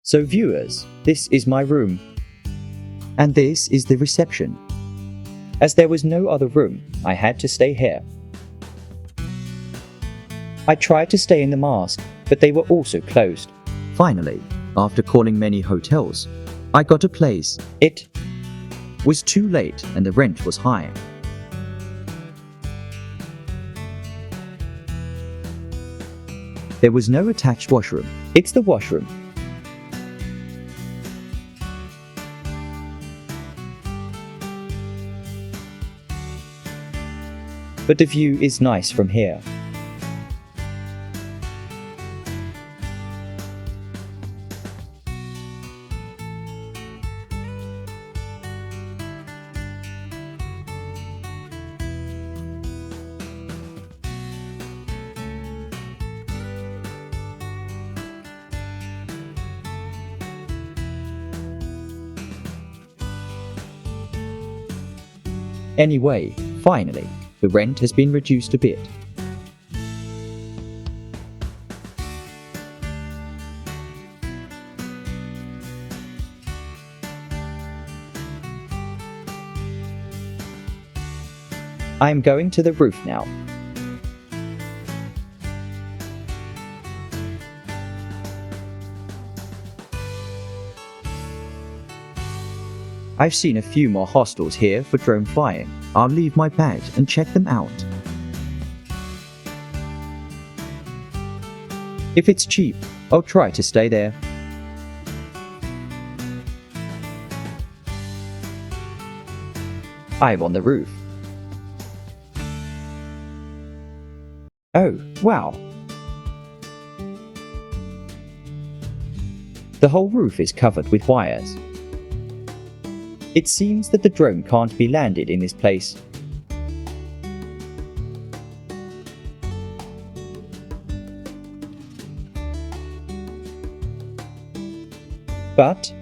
So viewers, this is my room. And this is the reception. As there was no other room, I had to stay here. I tried to stay in the mosque, but they were also closed. Finally, after calling many hotels, I got a place. It was too late and the rent was high. There was no attached washroom. It's the washroom. But the view is nice from here. Anyway, finally, the rent has been reduced a bit. I am going to the roof now. I've seen a few more hostels here for drone flying. I'll leave my badge and check them out. If it's cheap, I'll try to stay there. I'm on the roof. Oh, wow. The whole roof is covered with wires. It seems that the drone can't be landed in this place. But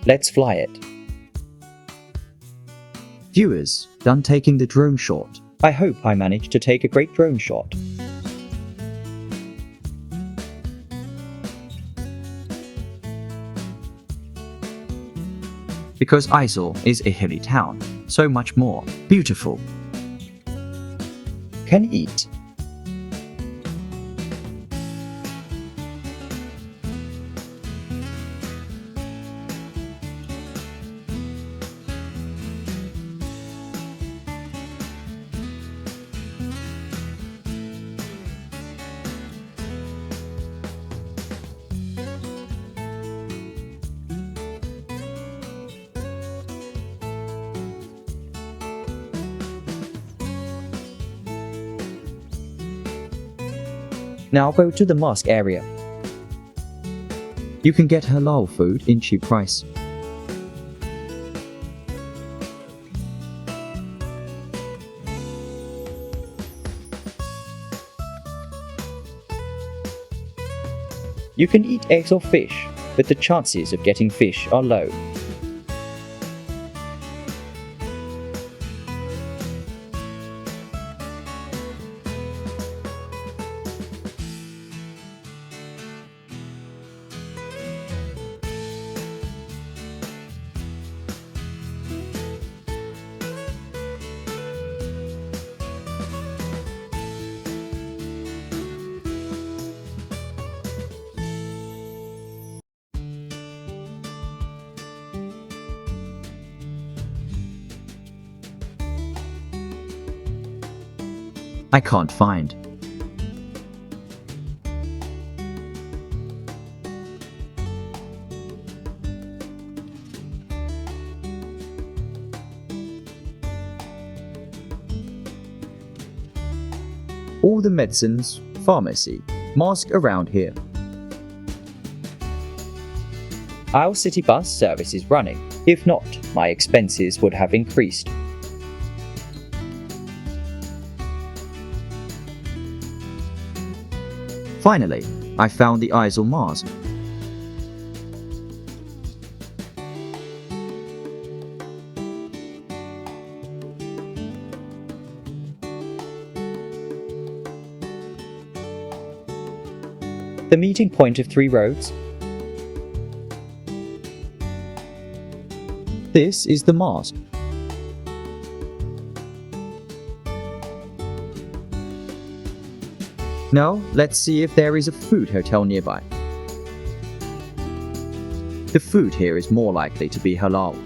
let's fly it. Viewers, done taking the drone shot. I hope I managed to take a great drone shot. Because Aizawl is a hilly town, so much more beautiful. Can eat. Now go to the mosque area. You can get halal food in cheap price. You can eat eggs or fish, but the chances of getting fish are low. I can't find. All the medicines, pharmacy, mosque around here. Our city bus service is running. If not, my expenses would have increased. Finally, I found the Aizawl mosque. The meeting point of 3 roads. This is the mosque. Now, let's see if there is a food hotel nearby. The food here is more likely to be halal.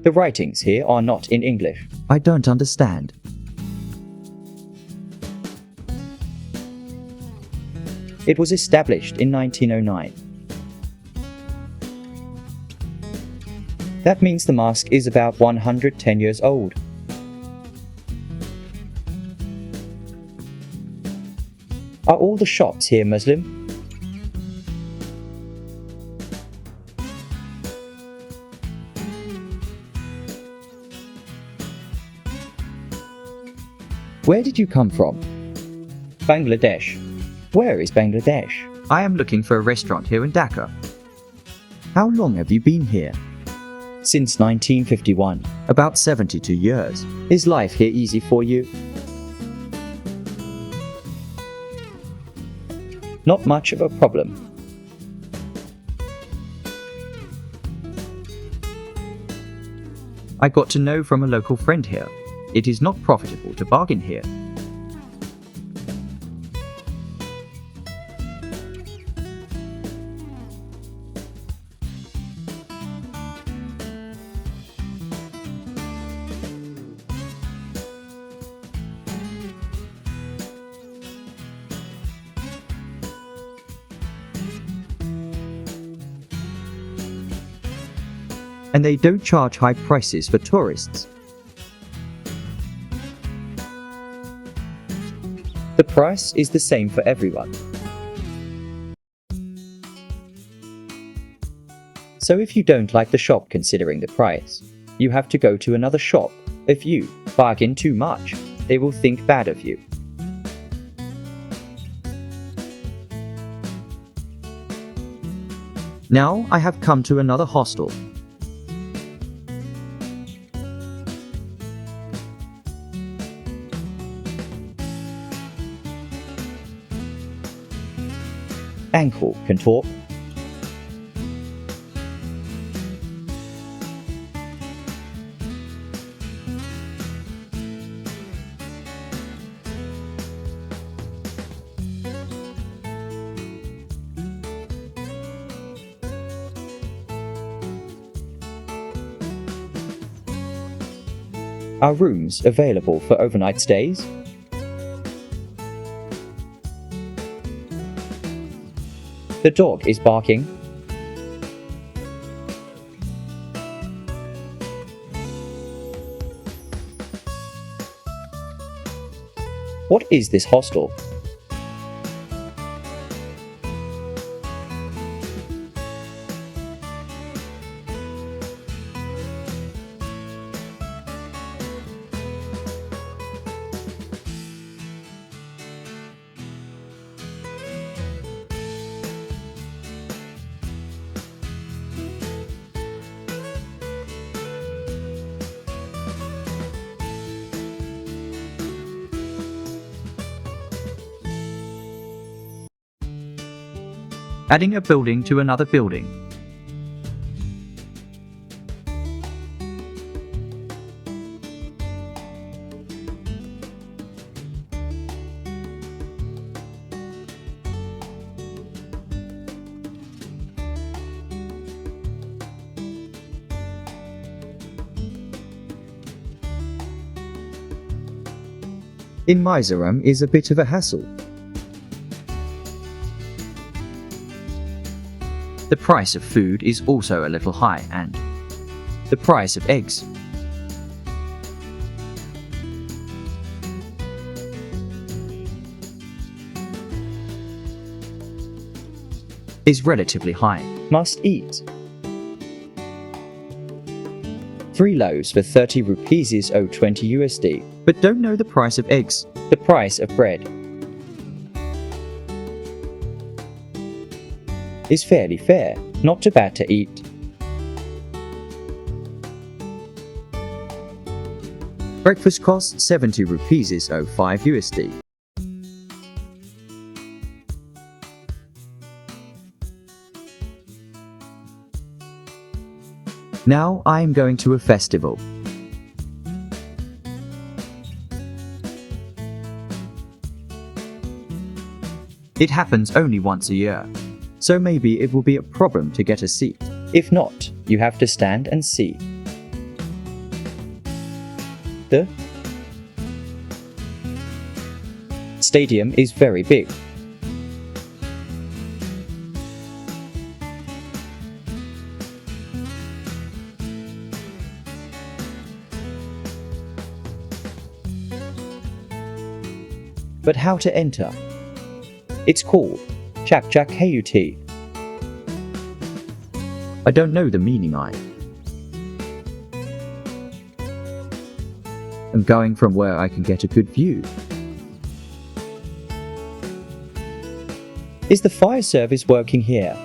The writings here are not in English. I don't understand. It was established in 1909. That means the mosque is about 110 years old. Are all the shops here Muslim? Where did you come from? Bangladesh. Where is Bangladesh? I am looking for a restaurant here in Dhaka. How long have you been here? Since 1951. About 72 years. Is life here easy for you? Not much of a problem. I got to know from a local friend here. It is not profitable to bargain here. And they don't charge high prices for tourists. The price is the same for everyone. So if you don't like the shop considering the price, you have to go to another shop. If you bargain too much, they will think bad of you. Now I have come to another hostel. Ankle can talk. Are rooms available for overnight stays? The dog is barking. What is this hostel? Adding a building to another building. In Mizoram is a bit of a hassle. The price of food is also a little high, and the price of eggs is relatively high. Must eat. 3 loaves for 30 rupees is 20 USD, but don't know the price of eggs, the price of bread is fairly fair, not too bad to eat. Breakfast costs 70 rupees is 5 USD. Now I am going to a festival. It happens only once a year, so maybe it will be a problem to get a seat. If not, you have to stand and see. The stadium is very big. But how to enter? It's called Chap Char Kut. I don't know the meaning. I'm going from where I can get a good view. Is the fire service working here?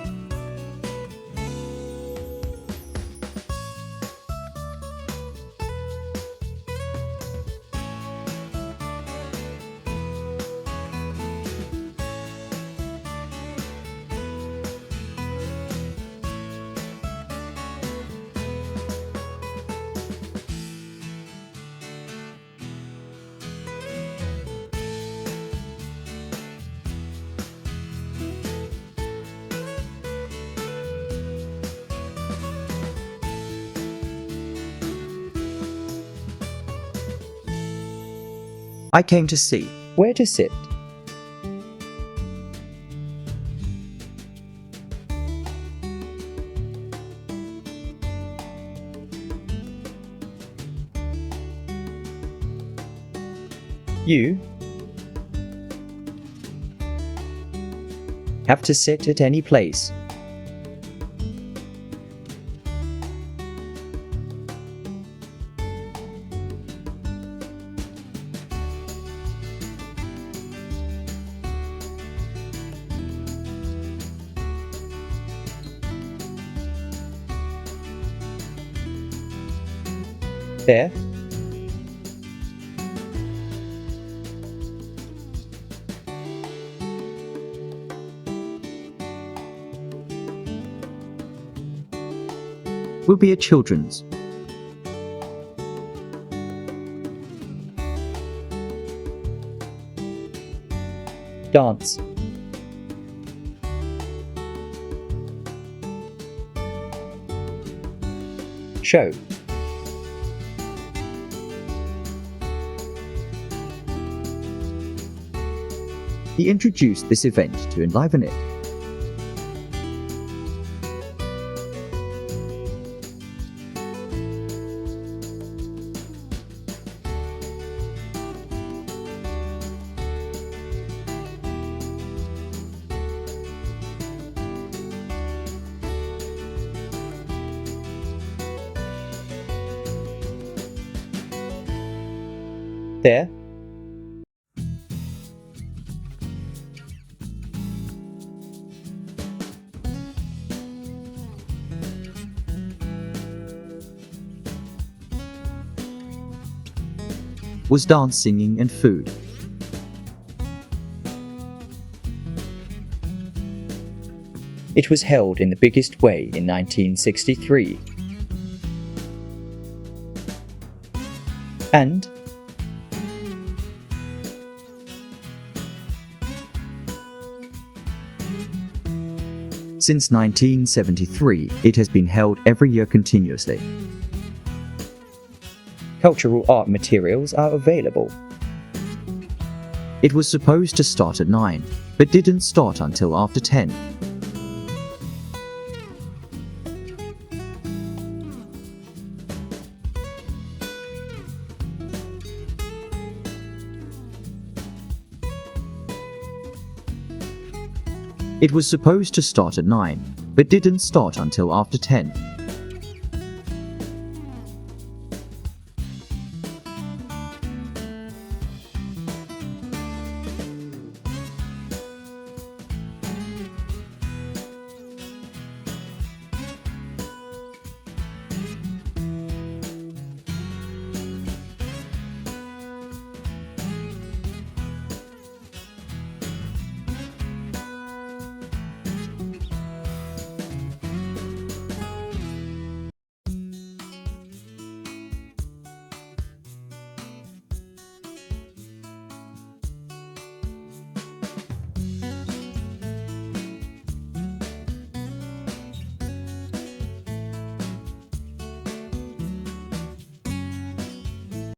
I came to see where to sit. You have to sit at any place. There. Will be a children's. Dance. Show. He introduced this event to enliven it. There. Was dance, singing and food. It was held in the biggest way in 1963. And since 1973, it has been held every year continuously. Cultural art materials are available. It was supposed to start at 9, but didn't start until after 10. It was supposed to start at 9, but didn't start until after 10.